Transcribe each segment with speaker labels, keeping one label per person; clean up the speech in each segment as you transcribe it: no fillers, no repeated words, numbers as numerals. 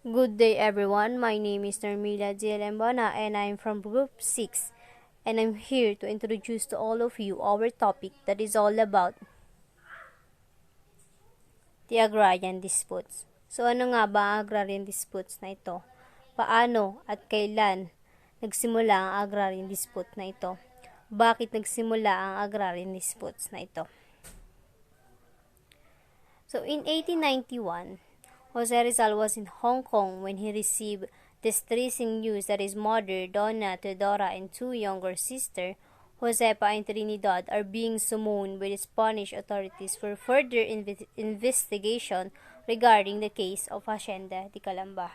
Speaker 1: Good day everyone, my name is Narmila Dilembana and I'm from Group 6 and I'm here to introduce to all of you our topic that is all about the agrarian disputes. So ano nga ba ang agrarian disputes na ito? Paano at kailan nagsimula ang agrarian dispute na ito? Bakit nagsimula ang agrarian disputes na ito? So in 1891, Jose Rizal was in Hong Kong when he received distressing news that his mother, Donna Teodora, and two younger sisters, Josepa and Trinidad, are being summoned by the Spanish authorities for further investigation regarding the case of Hacienda de Calamba.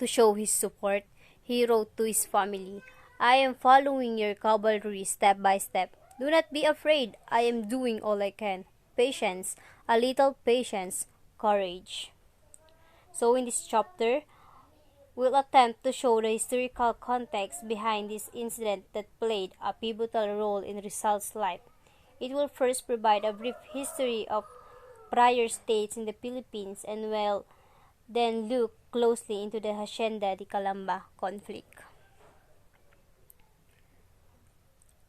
Speaker 1: To show his support, he wrote to his family, "I am following your cavalry step by step. Do not be afraid. I am doing all I can. Patience, a little patience, courage." So in this chapter, we'll attempt to show the historical context behind this incident that played a pivotal role in Rizal's life. It will first provide a brief history of prior states in the Philippines and will then look closely into the Hacienda de Calamba conflict.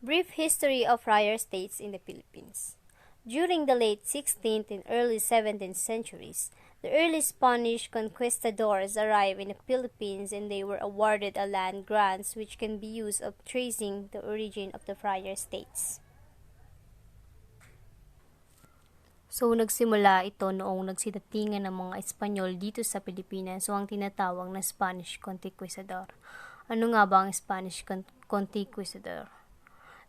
Speaker 1: Brief history of prior states in the Philippines. During the late 16th and early 17th centuries, the early Spanish conquistadors arrived in the Philippines and they were awarded a land grants which can be used of tracing the origin of the prior states. So, nagsimula ito noong nagsidatingan ng mga Espanyol dito sa Pilipinas, so ang tinatawag na Spanish Conquistador. Ano nga ba ang Spanish Conquistador?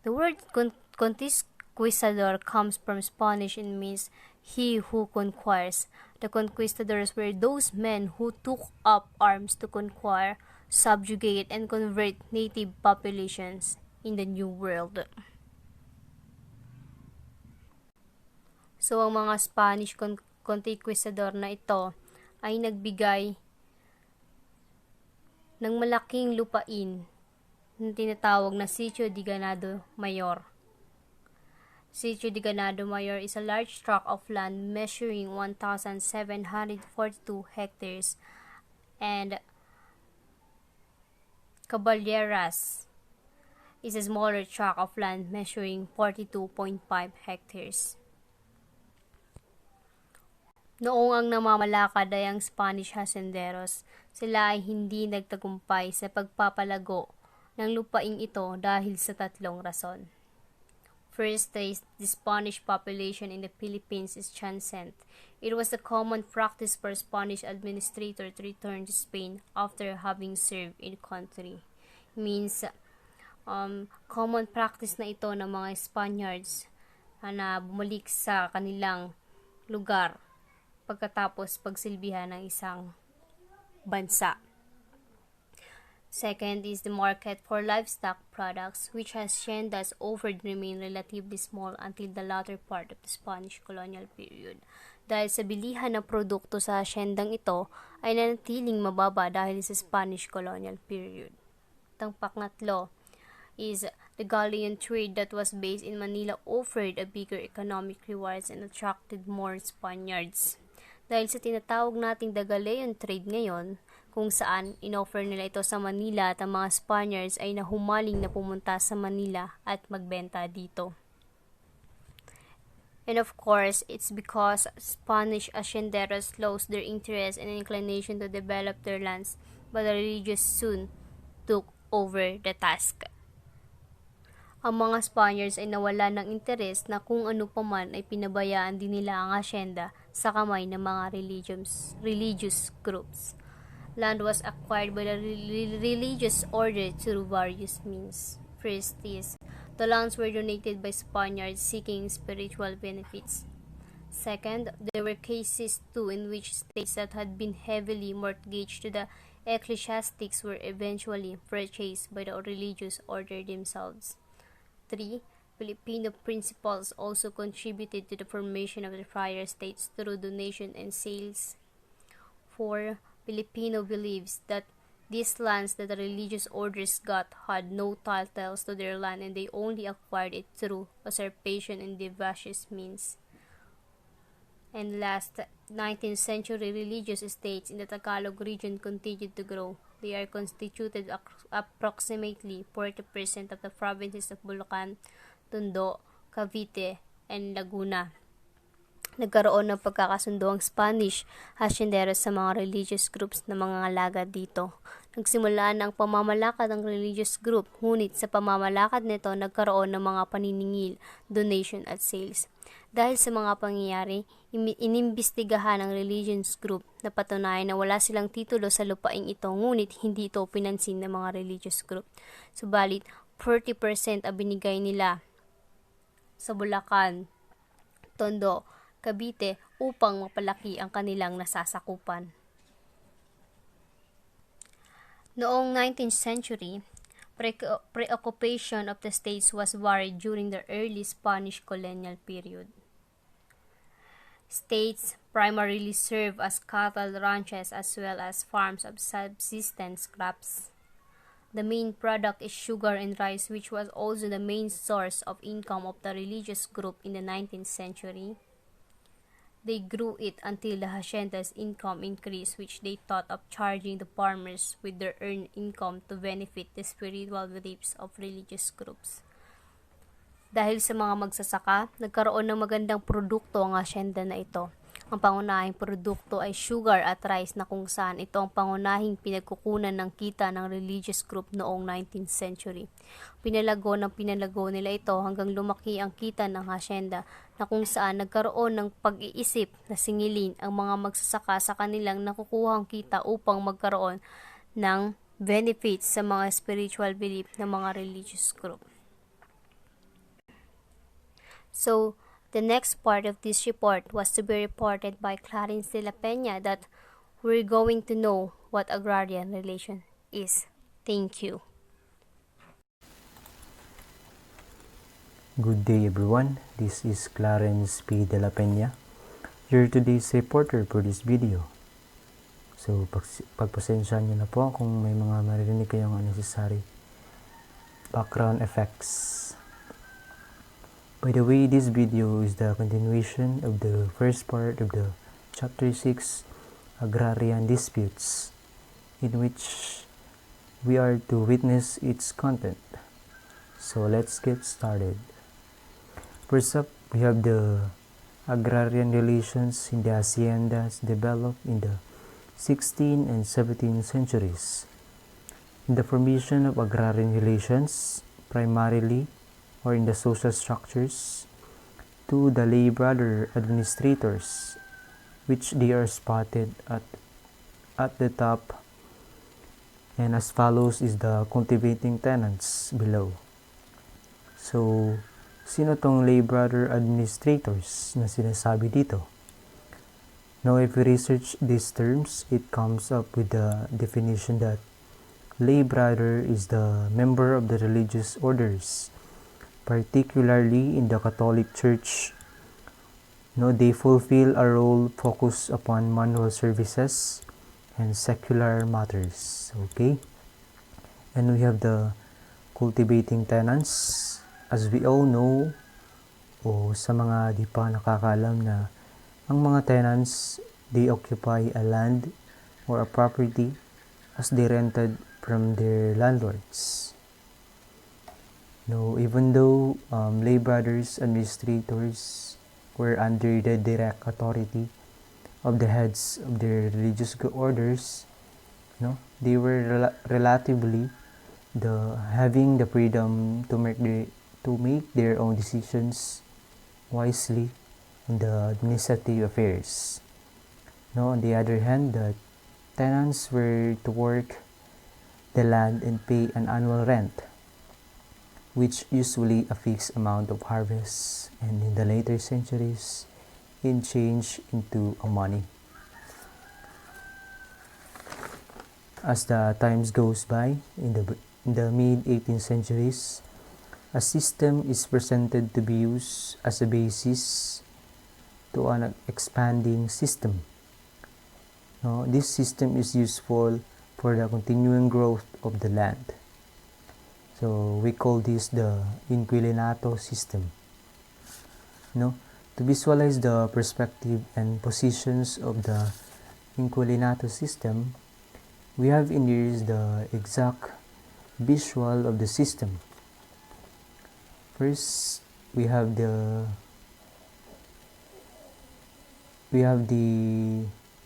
Speaker 1: The word conquistador comes from Spanish and means he who conquers. The conquistadors were those men who took up arms to conquer, subjugate, and convert native populations in the New World. So, ang mga Spanish conquistador na ito ay nagbigay ng malaking lupain na tinatawag na Sitio de Ganado Mayor. Sitio de Ganado Mayor is a large tract of land measuring 1,742 hectares, and Caballeras is a smaller tract of land measuring 42.5 hectares. Noong ang namamalakad ay ang Spanish hacenderos, sila ay hindi nagtagumpay sa pagpapalago ng lupaing ito dahil sa tatlong rason. First, the Spanish population in the Philippines is transient. It was the common practice for Spanish administrator to return to Spain after having served in the country. Means, common practice na ito ng mga Spaniards na bumalik sa kanilang lugar pagkatapos pagsilbihan ng isang bansa. Second is the market for livestock products, which haciendas offered remain relatively small until the latter part of the Spanish colonial period. Dahil sa bilihan ng produkto sa haciendang ito ay nanatiling mababa dahil sa Spanish colonial period. Ang pangatlo is the galleon trade that was based in Manila offered a bigger economic rewards and attracted more Spaniards. Dahil sa tinatawag nating the galleon trade ngayon, kung saan inoffer nila ito sa Manila at ang mga Spaniards ay nahumaling na pumunta sa Manila at magbenta dito. And of course, it's because Spanish hacienderos lost their interest and inclination to develop their lands, but the religious soon took over the task. Ang mga Spaniards ay nawala ng interes na kung ano paman ay pinabayaan din nila ang hacienda sa kamay ng mga religious groups. Land was acquired by the religious order through various means. First is, the lands were donated by Spaniards seeking spiritual benefits. Second, there were cases too in which states that had been heavily mortgaged to the ecclesiastics were eventually purchased by the religious order themselves. 3. Filipino principles also contributed to the formation of the friar states through donation and sales. 4. Filipino believes that these lands that the religious orders got had no titles to their land and they only acquired it through usurpation and devious means. and last 19th century religious states in the Tagalog region continued to grow. They are constituted approximately 40% of the provinces of Bulacan, Tondo, Cavite, and Laguna. Nagkaroon ng pagkakasundo ang Spanish hacienderos sa mga religious groups na mga alagad dito. Nagsimula na ang pamamalakad ng religious group, ngunit sa pamamalakad nito nagkaroon ng mga paniningil, donation at sales. Dahil sa mga pangyayari, inimbestigahan ng religious group na patunayan na wala silang titulo sa lupaing ito, ngunit hindi ito pinansin ng mga religious group. Subalit, 40% ang binigay nila sa Bulacan, Tondo, Cavite upang mapalaki ang kanilang nasasakupan. Noong 19th century, preoccupation of the states was varied during the early Spanish colonial period. States primarily serve as cattle ranches as well as farms of subsistence crops. The main product is sugar and rice, which was also the main source of income of the religious group in the 19th century. They grew it until the hacienda's income increased, which they thought of charging the farmers with their earned income to benefit the spiritual beliefs of religious groups. Dahil sa mga magsasaka, nagkaroon ng magandang produkto ang hacienda na ito. Ang pangunahing produkto ay sugar at rice na kung saan ito ang pangunahing pinagkukunan ng kita ng religious group noong 19th century. Pinalago nila ito hanggang lumaki ang kita ng hacienda na kung saan nagkaroon ng pag-iisip na singilin ang mga magsasaka sa kanilang nakukuhang kita upang magkaroon ng benefits sa mga spiritual belief ng mga religious group. So, the next part of this report was to be reported by Clarence de la Peña that we're going to know what agrarian relation is. Thank you.
Speaker 2: Good day everyone, this is Clarence P. de la Peña, your today's reporter for this video. So, pagpasensyahan nyo na po kung may mga maririnig kayong unnecessary background effects. By the way, this video is the continuation of the first part of the Chapter 6, Agrarian Disputes, in which we are to witness its content. So let's get started. First up, we have the agrarian relations in the haciendas developed in the 16th and 17th centuries. In the formation of agrarian relations, primarily or in the social structures, to the lay brother administrators, which they are spotted at the top, and as follows is the cultivating tenants below. So, sino tong lay brother administrators na sinasabi dito? Now, if we research these terms, it comes up with the definition that lay brother is the member of the religious orders, particularly in the Catholic Church. They fulfill a role focused upon manual services and secular matters. Okay? And we have the cultivating tenants. As we all know, o sa mga di pa nakakaalam na ang mga tenants, they occupy a land or a property as they rented from their landlords. Even though lay brothers administrators were under the direct authority of the heads of their religious orders, they were relatively having the freedom to make their own decisions wisely in the administrative affairs. On the other hand, the tenants were to work the land and pay an annual rent, which usually a fixed amount of harvest, and in the later centuries, it changed into a money. As the times goes by, in the mid-18th centuries, a system is presented to be used as a basis to an expanding system. This system is useful for the continuing growth of the land. So we call this the inquilinato system. To visualize the perspective and positions of the inquilinato system, we have in here the exact visual of the system. First, we have the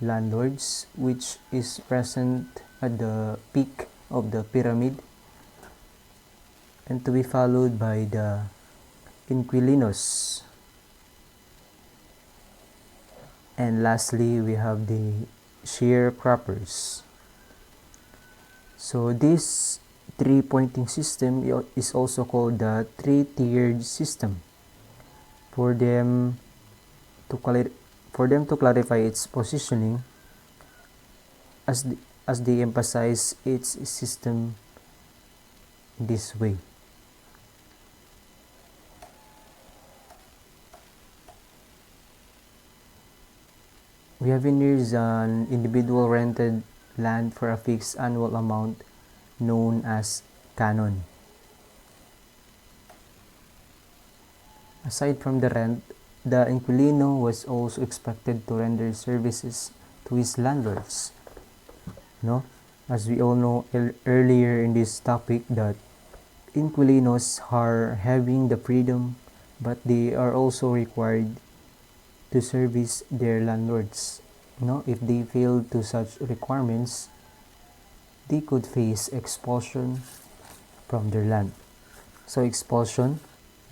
Speaker 2: landlords, which is present at the peak of the pyramid, and to be followed by the inquilinos. And lastly, we have the sharecroppers. So this three-pointing system is also called the three-tiered system. For them to clarify its positioning, as they emphasize its system this way. We have in here an individual rented land for a fixed annual amount known as canon. Aside from the rent, the inquilino was also expected to render services to his landlords. No? As we all know earlier in this topic, that inquilinos are having the freedom, but they are also required to service their landlords. No? If they fail to such requirements, they could face expulsion from their land. So expulsion,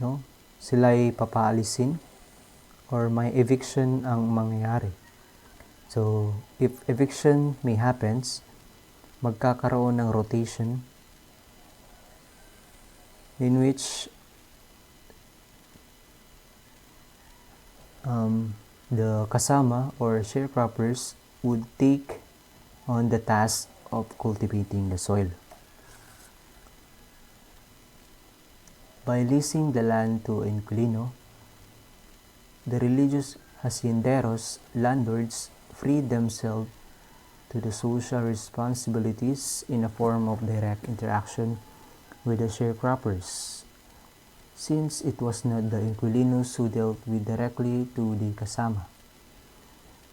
Speaker 2: no? Sila'y papaalisin or may eviction ang mangyayari. So, if eviction may happens, magkakaroon ng rotation in which the kasama or sharecroppers would take on the task of cultivating the soil. By leasing the land to inquilino, the religious hacienderos, landlords, freed themselves to the social responsibilities in a form of direct interaction with the sharecroppers, since it was not the inquilinos who dealt with directly to the kasama.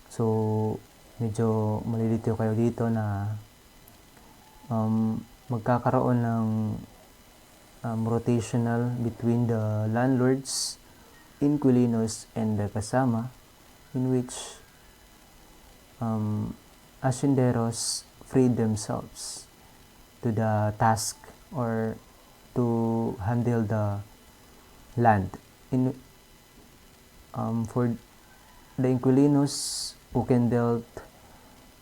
Speaker 2: So, medyo malilito kayo dito na magkakaroon ng rotational between the landlords, inquilinos, and the kasama, in which hacienderos freed themselves to the task or to handle the land. For the inquilinos who can deal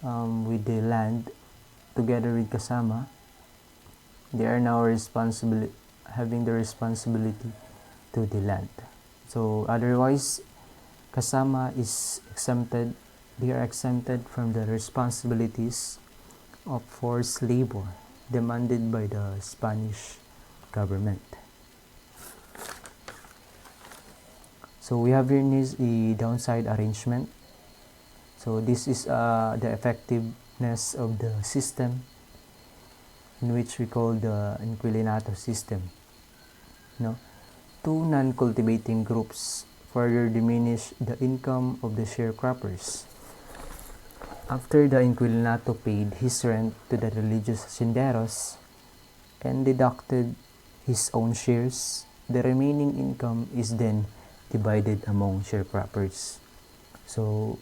Speaker 2: with the land together with kasama, they are now having the responsibility to the land. So otherwise, kasama is exempted. They are exempted from the responsibilities of forced labor demanded by the Spanish government. So we have here is a downside arrangement. So this is the effectiveness of the system, in which we call the inquilinato system. No? Two non-cultivating groups further diminish the income of the sharecroppers. After the inquilinato paid his rent to the religious hacienderos and deducted his own shares, the remaining income is then divided among sharecroppers. So,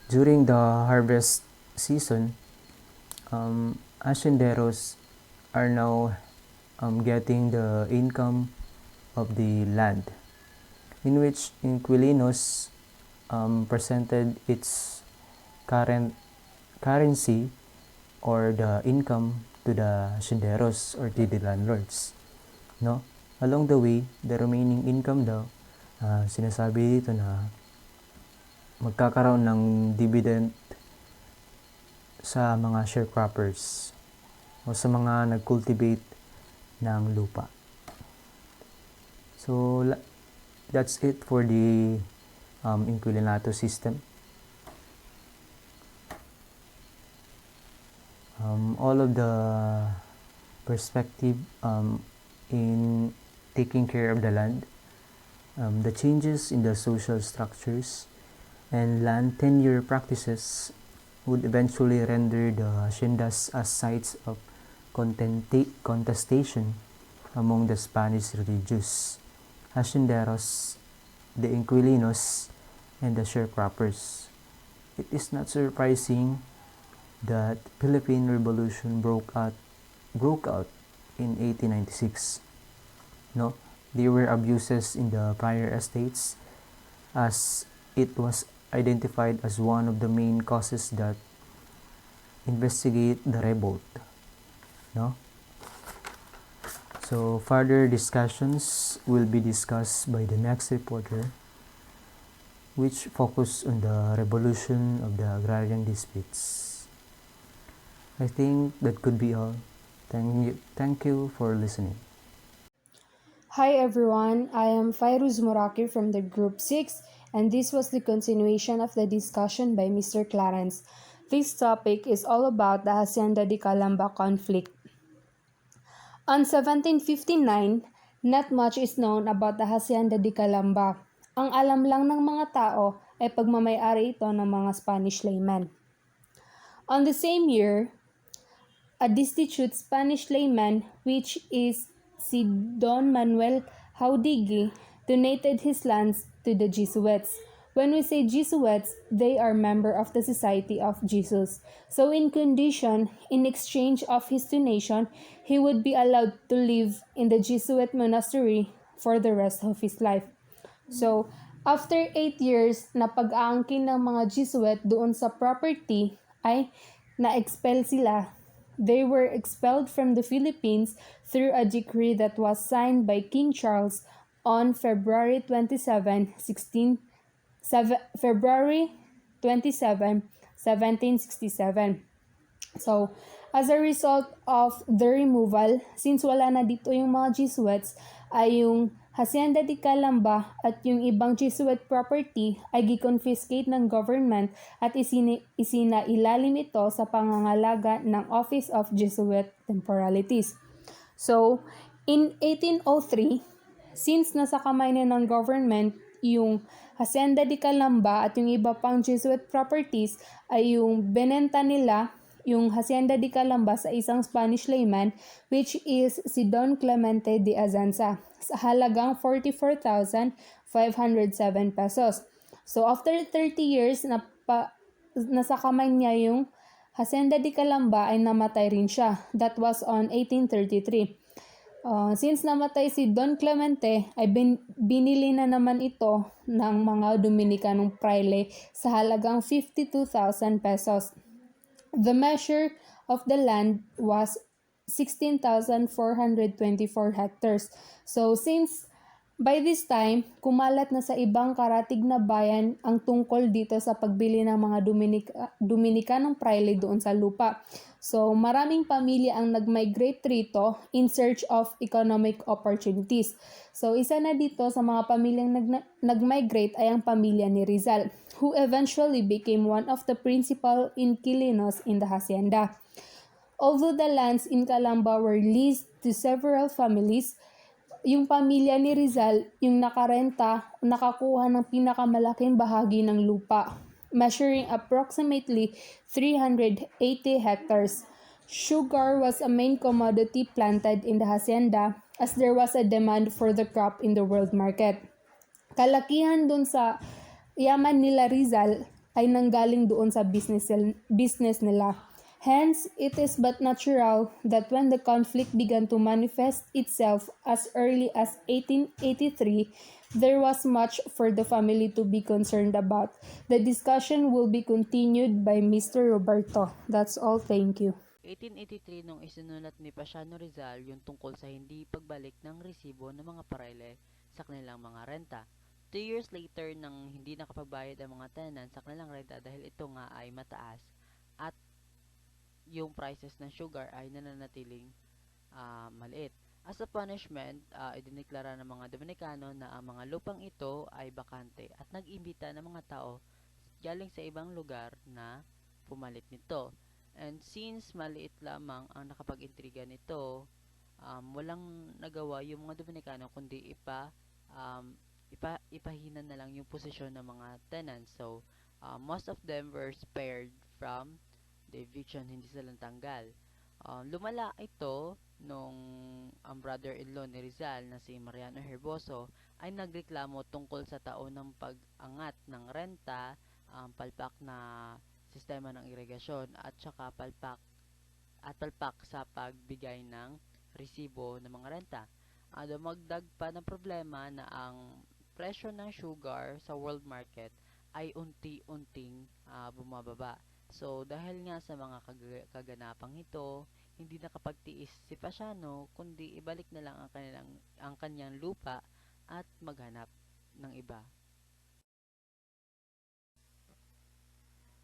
Speaker 2: during the harvest season, hacienderos are now getting the income of the land, in which inquilinos presented its currency or the income to the hacienderos or to the landlords. No? Along the way, the remaining income daw, sinasabi dito na magkakaroon ng dividend sa mga sharecroppers o sa mga nag-cultivate ng lupa. So, that's it for the inquilinato system. All of the perspective in taking care of the land The changes in the social structures and land tenure practices would eventually render the haciendas as sites of contestation among the Spanish religious hacienderos, the inquilinos, and the sharecroppers. It is not surprising that Philippine Revolution broke out in 1896. No, there were abuses in the prior estates, as it was identified as one of the main causes that investigate the revolt. No, so further discussions will be discussed by the next reporter, which focus on the revolution of the agrarian disputes. I think that could be all. Thank you for listening.
Speaker 3: Hi everyone, I am Fairuz Moraki from the Group 6, and this was the continuation of the discussion by Mr. Clarence. This topic is all about the Hacienda de Calamba conflict. On 1759, not much is known about the Hacienda de Calamba. Ang alam lang ng mga tao ay pagmamayari ito ng mga Spanish laymen. On the same year, a destitute Spanish layman, which is si Don Manuel Jauregui, donated his lands to the Jesuits. When we say Jesuits, they are member of the Society of Jesus. So in exchange of his donation, he would be allowed to live in the Jesuit monastery for the rest of his life. So, after 8 years na pag-aangkin ng mga Jesuit doon sa property, ay na-expel sila. They were expelled from the Philippines through a decree that was signed by King Charles on February 27, 1767. So, as a result of the removal, since wala na dito yung mga Jesuits, ay yung Hacienda de Calamba at yung ibang Jesuit property ay gi-confiscate ng government at isinailalim ito sa pangangalaga ng Office of Jesuit Temporalities. So, in 1803, since nasa kamay na ng government yung Hacienda de Calamba at yung iba pang Jesuit properties, ay yung benenta nila yung Hacienda de Calamba sa isang Spanish layman, which is si Don Clemente de Azanza, sa halagang 44,507 pesos. So after 30 years nasa kamay niya yung Hacienda de Calamba, ay namatay rin siya. That was on 1833. Since namatay si Don Clemente, ay binili na naman ito ng mga Dominicanong praile sa halagang 52,000 pesos. The measure of the land was 16,424 hectares. So since by this time, kumalat na sa ibang karatig na bayan ang tungkol dito sa pagbili ng mga Dominicanong praile doon sa lupa. So maraming pamilya ang nag-migrate rito in search of economic opportunities. So isa na dito sa mga pamilyang nag-migrate ay ang pamilya ni Rizal, who eventually became one of the principal inquilinos in the hacienda. Although the lands in Calamba were leased to several families, yung pamilya ni Rizal yung nakakuha ng pinakamalaking bahagi ng lupa, measuring approximately 380 hectares. Sugar was a main commodity planted in the hacienda as there was a demand for the crop in the world market. Kalakihan dun sa yaman nila Rizal ay nanggaling doon sa business nila. Hence, it is but natural that when the conflict began to manifest itself as early as 1883, there was much for the family to be concerned about. The discussion will be continued by Mr. Roberto. That's all. Thank you.
Speaker 4: 1883 nung isinulat ni Pasiano Rizal yung tungkol sa hindi pagbalik ng resibo ng mga parile sa kanilang mga renta. 2 years later nang hindi nakapagbayad ang mga tenant sa kanilang renta dahil ito nga ay mataas at yung prices ng sugar ay nananatiling maliit. As a punishment, idineklara ng mga Dominikano na ang mga lupang ito ay bakante at nag-imbita ng mga tao galing sa ibang lugar na pumalit nito. And since maliit lamang ang nakapag-intriga nito, walang nagawa yung mga Dominikano kundi ipahina na lang yung posisyon ng mga tenants. So, most of them were spared from the eviction, hindi sila tanggal. Lumala ito nung ang brother-in-law ni Rizal na si Mariano Herboso ay nagreklamo tungkol sa taon ng pag-angat ng renta, palpak na sistema ng irigasyon at saka palpak sa pagbigay ng resibo ng mga renta. Dumagdag pa ng problema na ang presyo ng sugar sa world market ay unti-unting bumababa. So, dahil nga sa mga kaganapang ito, hindi nakapagtiis si Pasiano, kundi ibalik na lang ang kanyang lupa at maghanap ng iba.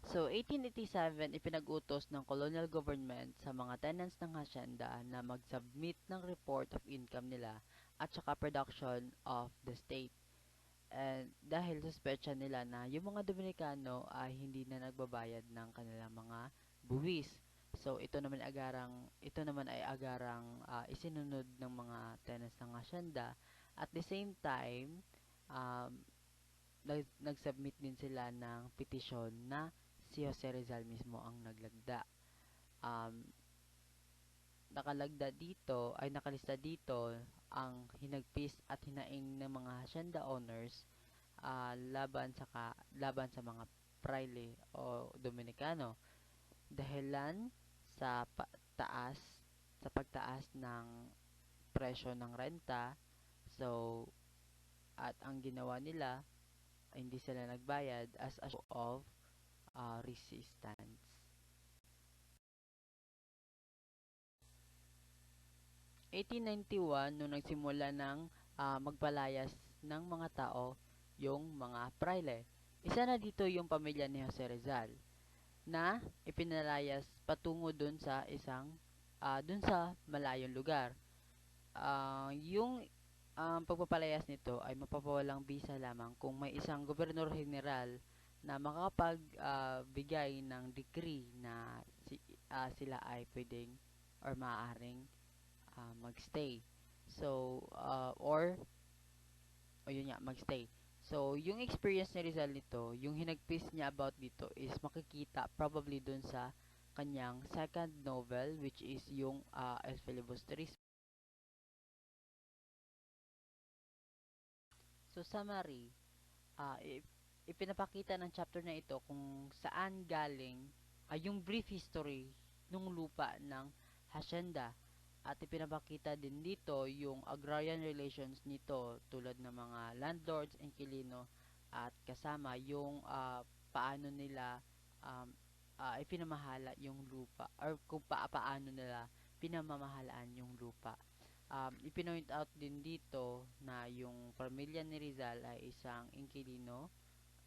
Speaker 4: So, 1887, ipinag-utos ng colonial government sa mga tenants ng hacienda na mag-submit ng report of income nila at saka production of the state. And dahil suspecha nila na yung mga Dominikano ay hindi na nagbabayad ng kanilang mga buwis. So, ito naman ay agarang isinunod ng mga tenants ng hacienda. At the same time, um, nag-submit din sila ng petisyon na si Jose Rizal mismo ang naglagda. Um, nakalista dito ang hinagpis at hinaing ng mga hacienda owners laban sa mga praile o Dominikano dahilan sa pagtaas ng presyo ng renta. So, at ang ginawa nila ay hindi sila nagbayad as a show of resistance. 1891, nung nagsimula ng magpalayas ng mga tao yung mga praile. Isa na dito yung pamilya ni Jose Rizal na ipinalayas patungo dun sa malayong lugar. Yung pagpapalayas nito ay mapapawalang bisa lamang kung may isang gobernador general na makakapagbigay ng decree na sila ay pwedeng or maaaring magstay. So, yun nga, magstay. So, yung experience ni Rizal nito, yung hinagpis niya about dito is makikita probably dun sa kanyang second novel which is yung El Filibusterismo. So, summary, ipinapakita ng chapter na ito kung saan galing yung brief history ng lupa ng hacienda at ipinapakita din dito yung agrarian relations nito tulad ng mga landlords, inquilino at kasama yung paano nila ipinamahala yung lupa or kung paano nila pinamamahalaan yung lupa. Ipinoint out din dito na yung pamilya ni Rizal ay isang inquilino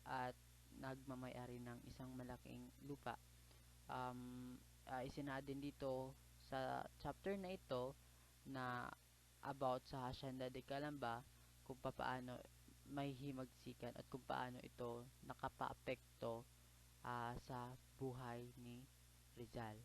Speaker 4: at nagmamay-ari ng isang malaking lupa. Isinaad din dito sa chapter na ito na about sa Hacienda de Calamba kung paano may himagsikan at kung paano ito nakapaapekto sa buhay ni Rizal.